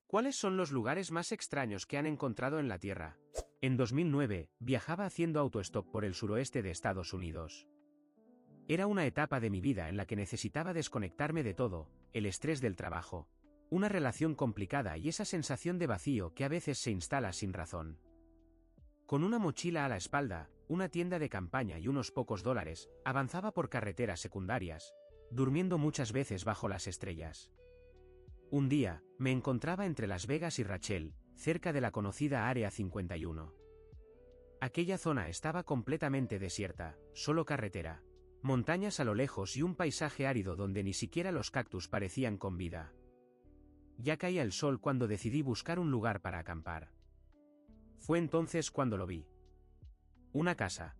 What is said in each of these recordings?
¿Cuáles son los lugares más extraños que han encontrado en la Tierra? En 2009, viajaba haciendo autostop por el suroeste de Estados Unidos. Era una etapa de mi vida en la que necesitaba desconectarme de todo, el estrés del trabajo, una relación complicada y esa sensación de vacío que a veces se instala sin razón. Con una mochila a la espalda, una tienda de campaña y unos pocos dólares, avanzaba por carreteras secundarias, durmiendo muchas veces bajo las estrellas. Un día, me encontraba entre Las Vegas y Rachel, cerca de la conocida Área 51. Aquella zona estaba completamente desierta, solo carretera, montañas a lo lejos y un paisaje árido donde ni siquiera los cactus parecían con vida. Ya caía el sol cuando decidí buscar un lugar para acampar. Fue entonces cuando lo vi. Una casa.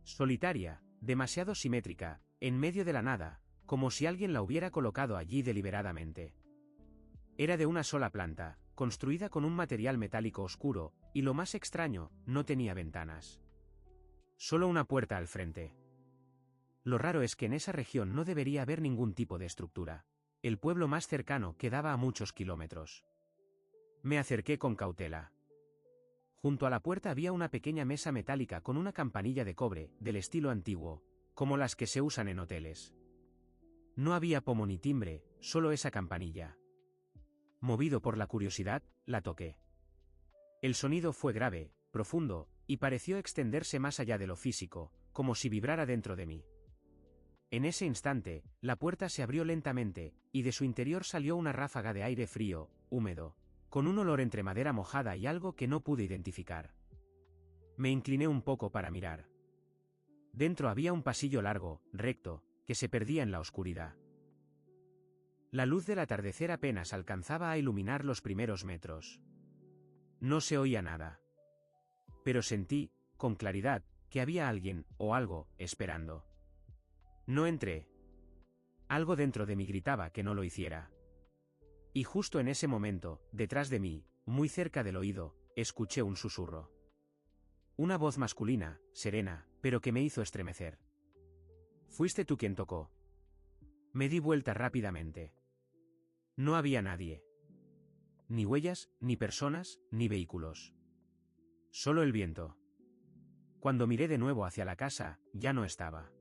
Solitaria, demasiado simétrica, en medio de la nada, como si alguien la hubiera colocado allí deliberadamente. Era de una sola planta, construida con un material metálico oscuro, y lo más extraño, no tenía ventanas. Solo una puerta al frente. Lo raro es que en esa región no debería haber ningún tipo de estructura. El pueblo más cercano quedaba a muchos kilómetros. Me acerqué con cautela. Junto a la puerta había una pequeña mesa metálica con una campanilla de cobre, del estilo antiguo, como las que se usan en hoteles. No había pomo ni timbre, solo esa campanilla. Movido por la curiosidad, la toqué. El sonido fue grave, profundo, y pareció extenderse más allá de lo físico, como si vibrara dentro de mí. En ese instante, la puerta se abrió lentamente, y de su interior salió una ráfaga de aire frío, húmedo, con un olor entre madera mojada y algo que no pude identificar. Me incliné un poco para mirar. Dentro había un pasillo largo, recto, que se perdía en la oscuridad. La luz del atardecer apenas alcanzaba a iluminar los primeros metros. No se oía nada. Pero sentí, con claridad, que había alguien, o algo, esperando. No entré. Algo dentro de mí gritaba que no lo hiciera. Y justo en ese momento, detrás de mí, muy cerca del oído, escuché un susurro. Una voz masculina, serena, pero que me hizo estremecer. «¿Fuiste tú quien tocó?» Me di vuelta rápidamente. No había nadie. Ni huellas, ni personas, ni vehículos. Solo el viento. Cuando miré de nuevo hacia la casa, ya no estaba.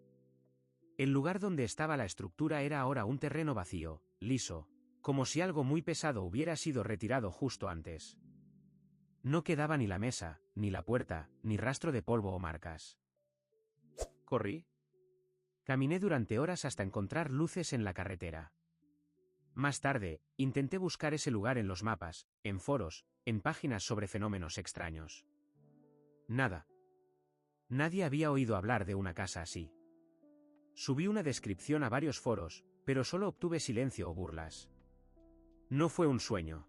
El lugar donde estaba la estructura era ahora un terreno vacío, liso, como si algo muy pesado hubiera sido retirado justo antes. No quedaba ni la mesa, ni la puerta, ni rastro de polvo o marcas. Corrí. Caminé durante horas hasta encontrar luces en la carretera. Más tarde, intenté buscar ese lugar en los mapas, en foros, en páginas sobre fenómenos extraños. Nada. Nadie había oído hablar de una casa así. Subí una descripción a varios foros, pero solo obtuve silencio o burlas. No fue un sueño.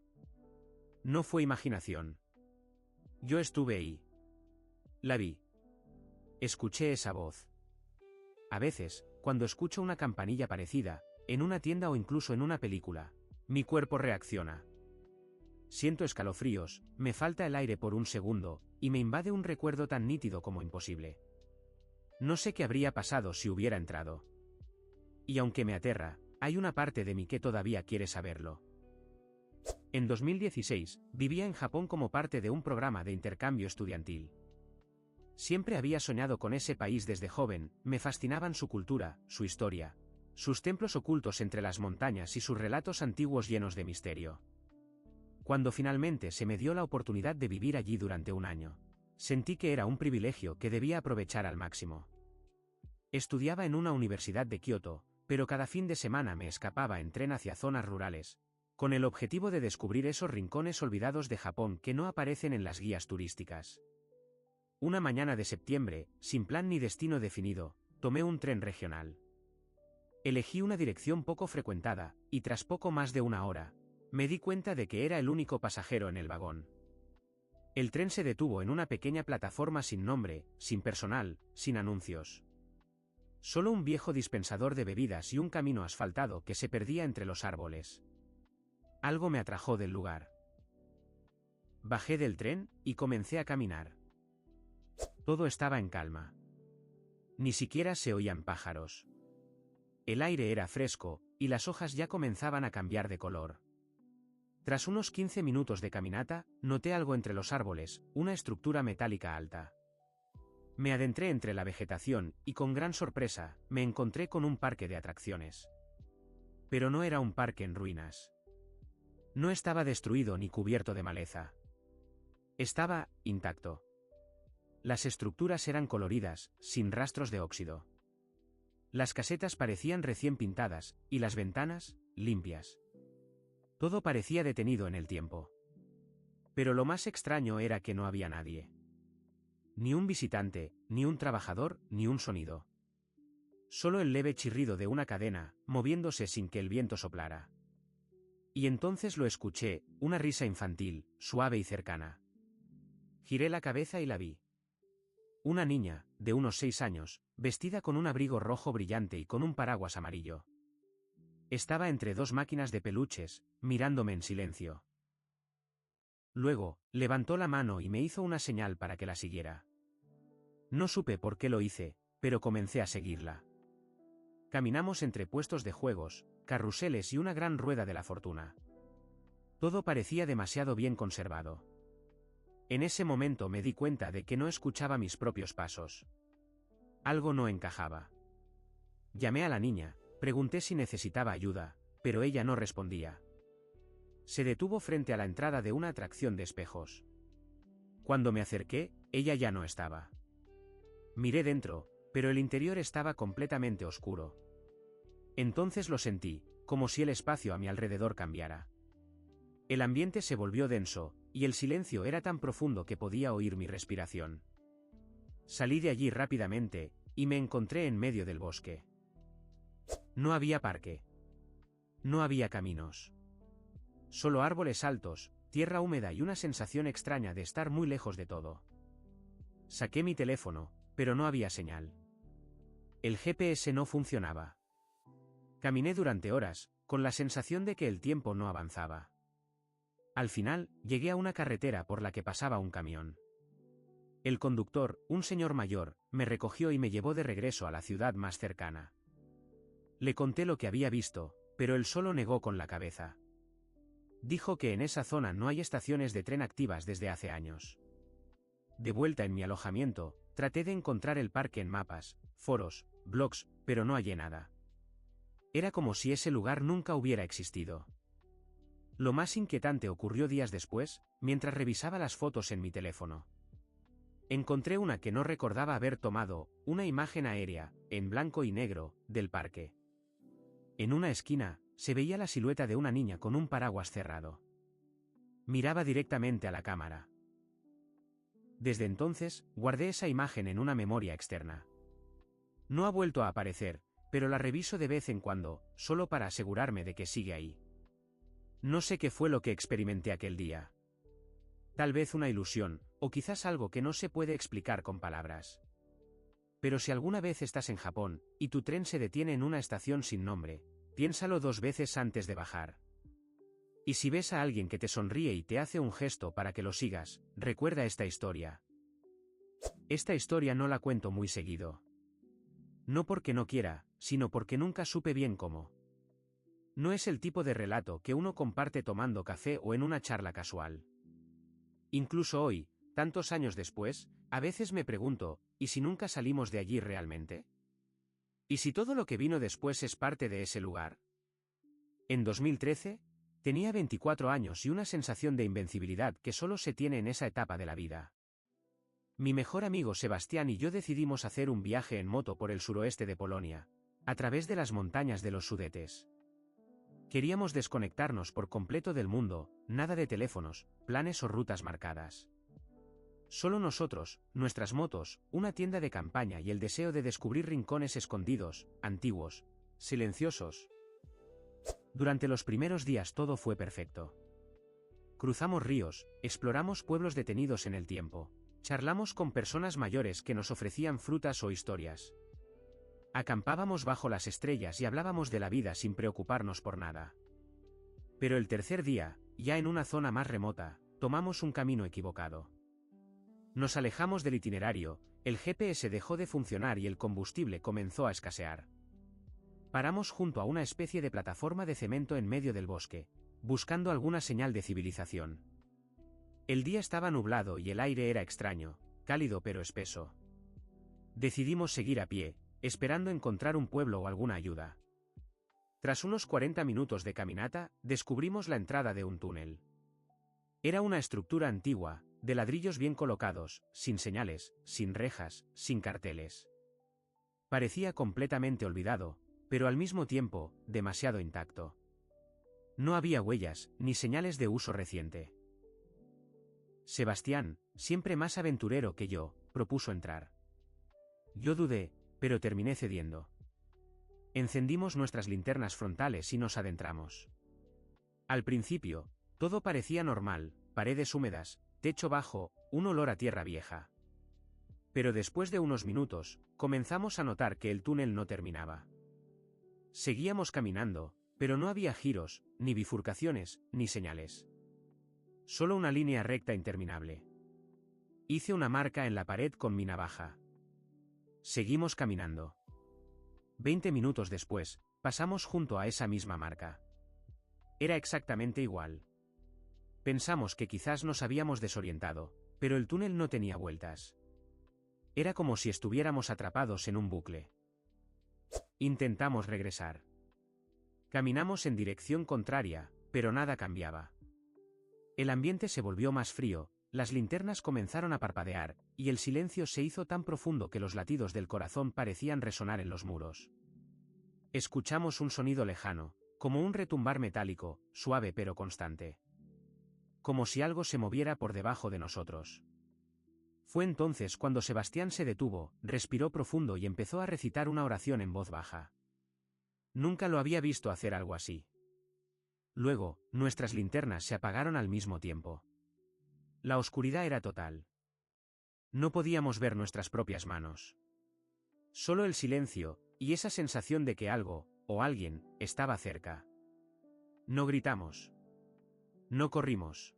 No fue imaginación. Yo estuve ahí. La vi. Escuché esa voz. A veces, cuando escucho una campanilla parecida, en una tienda o incluso en una película, mi cuerpo reacciona. Siento escalofríos, me falta el aire por un segundo, y me invade un recuerdo tan nítido como imposible. No sé qué habría pasado si hubiera entrado. Y aunque me aterra, hay una parte de mí que todavía quiere saberlo. En 2016, vivía en Japón como parte de un programa de intercambio estudiantil. Siempre había soñado con ese país desde joven, me fascinaban su cultura, su historia, sus templos ocultos entre las montañas y sus relatos antiguos llenos de misterio. Cuando finalmente se me dio la oportunidad de vivir allí durante un año, sentí que era un privilegio que debía aprovechar al máximo. Estudiaba en una universidad de Kioto, pero cada fin de semana me escapaba en tren hacia zonas rurales, con el objetivo de descubrir esos rincones olvidados de Japón que no aparecen en las guías turísticas. Una mañana de septiembre, sin plan ni destino definido, tomé un tren regional. Elegí una dirección poco frecuentada, y tras poco más de una hora, me di cuenta de que era el único pasajero en el vagón. El tren se detuvo en una pequeña plataforma sin nombre, sin personal, sin anuncios. Solo un viejo dispensador de bebidas y un camino asfaltado que se perdía entre los árboles. Algo me atrajo del lugar. Bajé del tren, y comencé a caminar. Todo estaba en calma. Ni siquiera se oían pájaros. El aire era fresco, y las hojas ya comenzaban a cambiar de color. Tras unos 15 minutos de caminata, noté algo entre los árboles, una estructura metálica alta. Me adentré entre la vegetación y con gran sorpresa, me encontré con un parque de atracciones. Pero no era un parque en ruinas. No estaba destruido ni cubierto de maleza. Estaba intacto. Las estructuras eran coloridas, sin rastros de óxido. Las casetas parecían recién pintadas, y las ventanas, limpias. Todo parecía detenido en el tiempo. Pero lo más extraño era que no había nadie. Ni un visitante, ni un trabajador, ni un sonido. Solo el leve chirrido de una cadena, moviéndose sin que el viento soplara. Y entonces lo escuché, una risa infantil, suave y cercana. Giré la cabeza y la vi. Una niña, de unos 6 años, vestida con un abrigo rojo brillante y con un paraguas amarillo. Estaba entre dos máquinas de peluches, mirándome en silencio. Luego, levantó la mano y me hizo una señal para que la siguiera. No supe por qué lo hice, pero comencé a seguirla. Caminamos entre puestos de juegos, carruseles y una gran rueda de la fortuna. Todo parecía demasiado bien conservado. En ese momento me di cuenta de que no escuchaba mis propios pasos. Algo no encajaba. Llamé a la niña, pregunté si necesitaba ayuda, pero ella no respondía. Se detuvo frente a la entrada de una atracción de espejos. Cuando me acerqué, ella ya no estaba. Miré dentro, pero el interior estaba completamente oscuro. Entonces lo sentí, como si el espacio a mi alrededor cambiara. El ambiente se volvió denso, y el silencio era tan profundo que podía oír mi respiración. Salí de allí rápidamente, y me encontré en medio del bosque. No había parque. No había caminos. Solo árboles altos, tierra húmeda y una sensación extraña de estar muy lejos de todo. Saqué mi teléfono, pero no había señal. El GPS no funcionaba. Caminé durante horas, con la sensación de que el tiempo no avanzaba. Al final, llegué a una carretera por la que pasaba un camión. El conductor, un señor mayor, me recogió y me llevó de regreso a la ciudad más cercana. Le conté lo que había visto, pero él solo negó con la cabeza. Dijo que en esa zona no hay estaciones de tren activas desde hace años. De vuelta en mi alojamiento, traté de encontrar el parque en mapas, foros, blogs, pero no hallé nada. Era como si ese lugar nunca hubiera existido. Lo más inquietante ocurrió días después, mientras revisaba las fotos en mi teléfono. Encontré una que no recordaba haber tomado, una imagen aérea, en blanco y negro, del parque. En una esquina, se veía la silueta de una niña con un paraguas cerrado. Miraba directamente a la cámara. Desde entonces, guardé esa imagen en una memoria externa. No ha vuelto a aparecer, pero la reviso de vez en cuando, solo para asegurarme de que sigue ahí. No sé qué fue lo que experimenté aquel día. Tal vez una ilusión, o quizás algo que no se puede explicar con palabras. Pero si alguna vez estás en Japón, y tu tren se detiene en una estación sin nombre, piénsalo 2 veces antes de bajar. Y si ves a alguien que te sonríe y te hace un gesto para que lo sigas, recuerda esta historia. Esta historia no la cuento muy seguido. No porque no quiera, sino porque nunca supe bien cómo. No es el tipo de relato que uno comparte tomando café o en una charla casual. Incluso hoy, tantos años después, a veces me pregunto, ¿y si nunca salimos de allí realmente? ¿Y si todo lo que vino después es parte de ese lugar? En 2013, tenía 24 años y una sensación de invencibilidad que solo se tiene en esa etapa de la vida. Mi mejor amigo Sebastián y yo decidimos hacer un viaje en moto por el suroeste de Polonia, a través de las montañas de los Sudetes. Queríamos desconectarnos por completo del mundo, nada de teléfonos, planes o rutas marcadas. Solo nosotros, nuestras motos, una tienda de campaña y el deseo de descubrir rincones escondidos, antiguos, silenciosos. Durante los primeros días todo fue perfecto. Cruzamos ríos, exploramos pueblos detenidos en el tiempo, charlamos con personas mayores que nos ofrecían frutas o historias. Acampábamos bajo las estrellas y hablábamos de la vida sin preocuparnos por nada. Pero el tercer día, ya en una zona más remota, tomamos un camino equivocado. Nos alejamos del itinerario, el GPS dejó de funcionar y el combustible comenzó a escasear. Paramos junto a una especie de plataforma de cemento en medio del bosque, buscando alguna señal de civilización. El día estaba nublado y el aire era extraño, cálido pero espeso. Decidimos seguir a pie, esperando encontrar un pueblo o alguna ayuda. Tras unos 40 minutos de caminata, descubrimos la entrada de un túnel. Era una estructura antigua, de ladrillos bien colocados, sin señales, sin rejas, sin carteles. Parecía completamente olvidado, pero al mismo tiempo, demasiado intacto. No había huellas, ni señales de uso reciente. Sebastián, siempre más aventurero que yo, propuso entrar. Yo dudé, pero terminé cediendo. Encendimos nuestras linternas frontales y nos adentramos. Al principio, todo parecía normal, paredes húmedas, techo bajo, un olor a tierra vieja. Pero después de unos minutos, comenzamos a notar que el túnel no terminaba. Seguíamos caminando, pero no había giros, ni bifurcaciones, ni señales. Solo una línea recta interminable. Hice una marca en la pared con mi navaja. Seguimos caminando. 20 minutos después, pasamos junto a esa misma marca. Era exactamente igual. Pensamos que quizás nos habíamos desorientado, pero el túnel no tenía vueltas. Era como si estuviéramos atrapados en un bucle. Intentamos regresar. Caminamos en dirección contraria, pero nada cambiaba. El ambiente se volvió más frío, las linternas comenzaron a parpadear, y el silencio se hizo tan profundo que los latidos del corazón parecían resonar en los muros. Escuchamos un sonido lejano, como un retumbar metálico, suave pero constante. Como si algo se moviera por debajo de nosotros. Fue entonces cuando Sebastián se detuvo, respiró profundo y empezó a recitar una oración en voz baja. Nunca lo había visto hacer algo así. Luego, nuestras linternas se apagaron al mismo tiempo. La oscuridad era total. No podíamos ver nuestras propias manos. Solo el silencio, y esa sensación de que algo, o alguien, estaba cerca. No gritamos. No corrimos.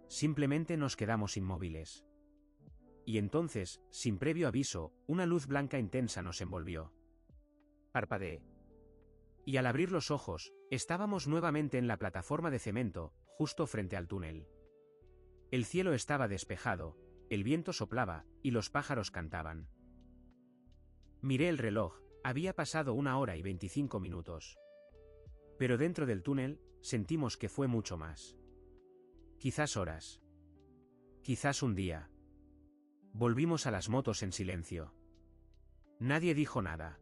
Simplemente nos quedamos inmóviles. Y entonces, sin previo aviso, una luz blanca intensa nos envolvió. Parpadeé. Y al abrir los ojos, estábamos nuevamente en la plataforma de cemento, justo frente al túnel. El cielo estaba despejado, el viento soplaba, y los pájaros cantaban. Miré el reloj, había pasado 1 hora y 25 minutos. Pero dentro del túnel, sentimos que fue mucho más. Quizás horas. Quizás un día. Volvimos a las motos en silencio. Nadie dijo nada.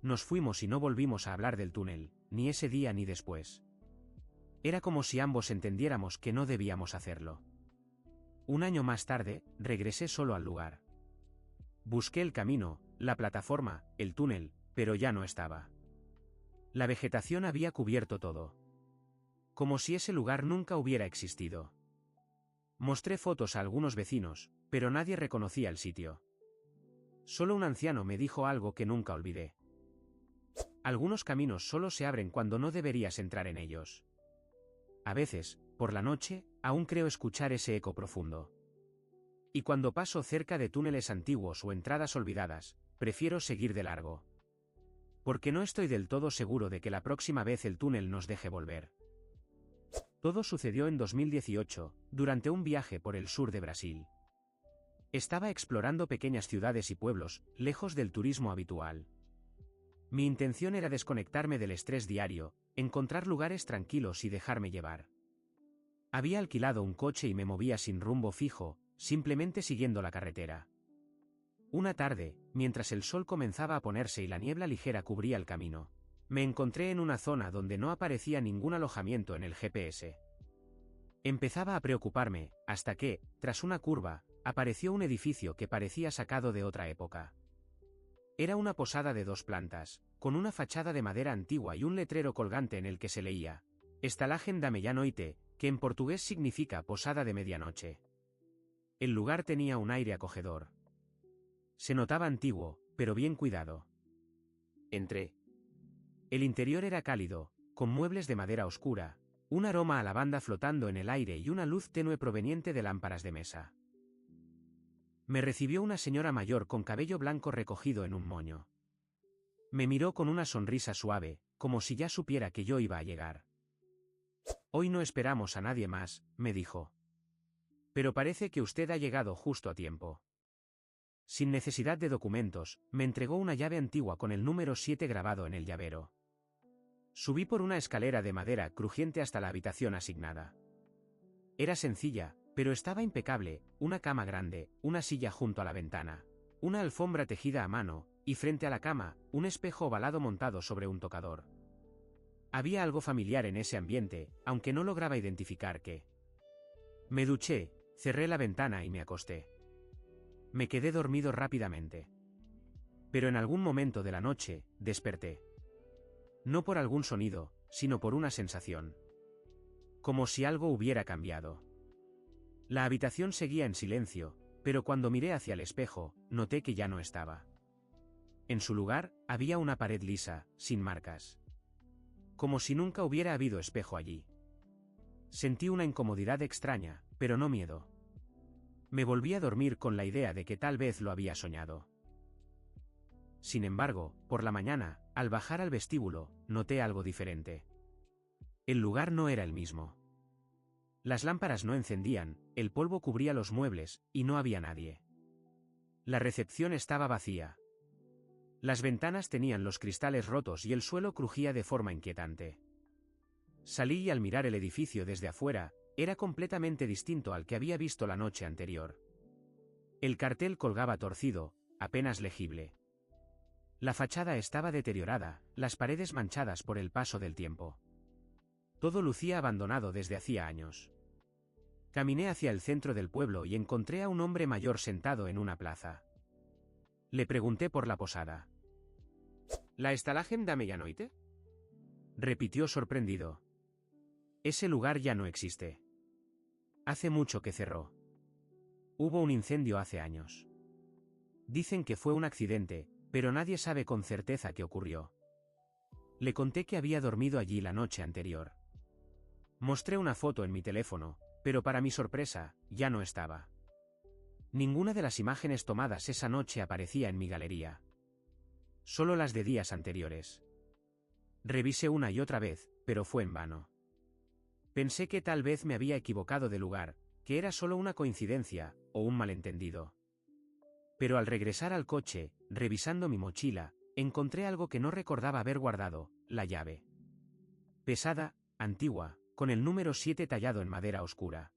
Nos fuimos y no volvimos a hablar del túnel, ni ese día ni después. Era como si ambos entendiéramos que no debíamos hacerlo. 1 año más tarde, regresé solo al lugar. Busqué el camino, la plataforma, el túnel, pero ya no estaba. La vegetación había cubierto todo. Como si ese lugar nunca hubiera existido. Mostré fotos a algunos vecinos, pero nadie reconocía el sitio. Solo un anciano me dijo algo que nunca olvidé. Algunos caminos solo se abren cuando no deberías entrar en ellos. A veces, por la noche, aún creo escuchar ese eco profundo. Y cuando paso cerca de túneles antiguos o entradas olvidadas, prefiero seguir de largo. Porque no estoy del todo seguro de que la próxima vez el túnel nos deje volver. Todo sucedió en 2018, durante un viaje por el sur de Brasil. Estaba explorando pequeñas ciudades y pueblos, lejos del turismo habitual. Mi intención era desconectarme del estrés diario, encontrar lugares tranquilos y dejarme llevar. Había alquilado un coche y me movía sin rumbo fijo, simplemente siguiendo la carretera. Una tarde, mientras el sol comenzaba a ponerse y la niebla ligera cubría el camino, me encontré en una zona donde no aparecía ningún alojamiento en el GPS. Empezaba a preocuparme, hasta que, tras una curva, apareció un edificio que parecía sacado de otra época. Era una posada de 2 plantas, con una fachada de madera antigua y un letrero colgante en el que se leía: Estalagem da Meia-Noite, que en portugués significa posada de medianoche. El lugar tenía un aire acogedor. Se notaba antiguo, pero bien cuidado. Entré. El interior era cálido, con muebles de madera oscura, un aroma a lavanda flotando en el aire y una luz tenue proveniente de lámparas de mesa. Me recibió una señora mayor con cabello blanco recogido en un moño. Me miró con una sonrisa suave, como si ya supiera que yo iba a llegar. Hoy no esperamos a nadie más, me dijo. Pero parece que usted ha llegado justo a tiempo. Sin necesidad de documentos, me entregó una llave antigua con el número 7 grabado en el llavero. Subí por una escalera de madera crujiente hasta la habitación asignada. Era sencilla, pero estaba impecable: una cama grande, una silla junto a la ventana, una alfombra tejida a mano, y frente a la cama, un espejo ovalado montado sobre un tocador. Había algo familiar en ese ambiente, aunque no lograba identificar qué. Me duché, cerré la ventana y me acosté. Me quedé dormido rápidamente. Pero en algún momento de la noche, desperté. No por algún sonido, sino por una sensación. Como si algo hubiera cambiado. La habitación seguía en silencio, pero cuando miré hacia el espejo, noté que ya no estaba. En su lugar, había una pared lisa, sin marcas. Como si nunca hubiera habido espejo allí. Sentí una incomodidad extraña, pero no miedo. Me volví a dormir con la idea de que tal vez lo había soñado. Sin embargo, por la mañana, al bajar al vestíbulo, noté algo diferente. El lugar no era el mismo. Las lámparas no encendían, el polvo cubría los muebles, y no había nadie. La recepción estaba vacía. Las ventanas tenían los cristales rotos y el suelo crujía de forma inquietante. Salí y al mirar el edificio desde afuera, era completamente distinto al que había visto la noche anterior. El cartel colgaba torcido, apenas legible. La fachada estaba deteriorada, las paredes manchadas por el paso del tiempo. Todo lucía abandonado desde hacía años. Caminé hacia el centro del pueblo y encontré a un hombre mayor sentado en una plaza. Le pregunté por la posada. ¿La Stalagen Dameyanoite? Repitió sorprendido. Ese lugar ya no existe. Hace mucho que cerró. Hubo un incendio hace años. Dicen que fue un accidente, pero nadie sabe con certeza qué ocurrió. Le conté que había dormido allí la noche anterior. Mostré una foto en mi teléfono, pero para mi sorpresa, ya no estaba. Ninguna de las imágenes tomadas esa noche aparecía en mi galería. Solo las de días anteriores. Revisé una y otra vez, pero fue en vano. Pensé que tal vez me había equivocado de lugar, que era solo una coincidencia, o un malentendido. Pero al regresar al coche, revisando mi mochila, encontré algo que no recordaba haber guardado: la llave. Pesada, antigua, con el número 7 tallado en madera oscura.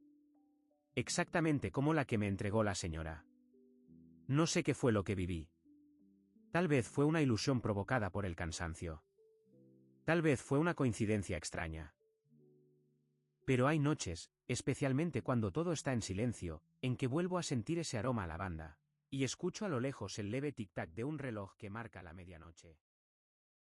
Exactamente como la que me entregó la señora. No sé qué fue lo que viví. Tal vez fue una ilusión provocada por el cansancio. Tal vez fue una coincidencia extraña. Pero hay noches, especialmente cuando todo está en silencio, en que vuelvo a sentir ese aroma a lavanda, y escucho a lo lejos el leve tic-tac de un reloj que marca la medianoche.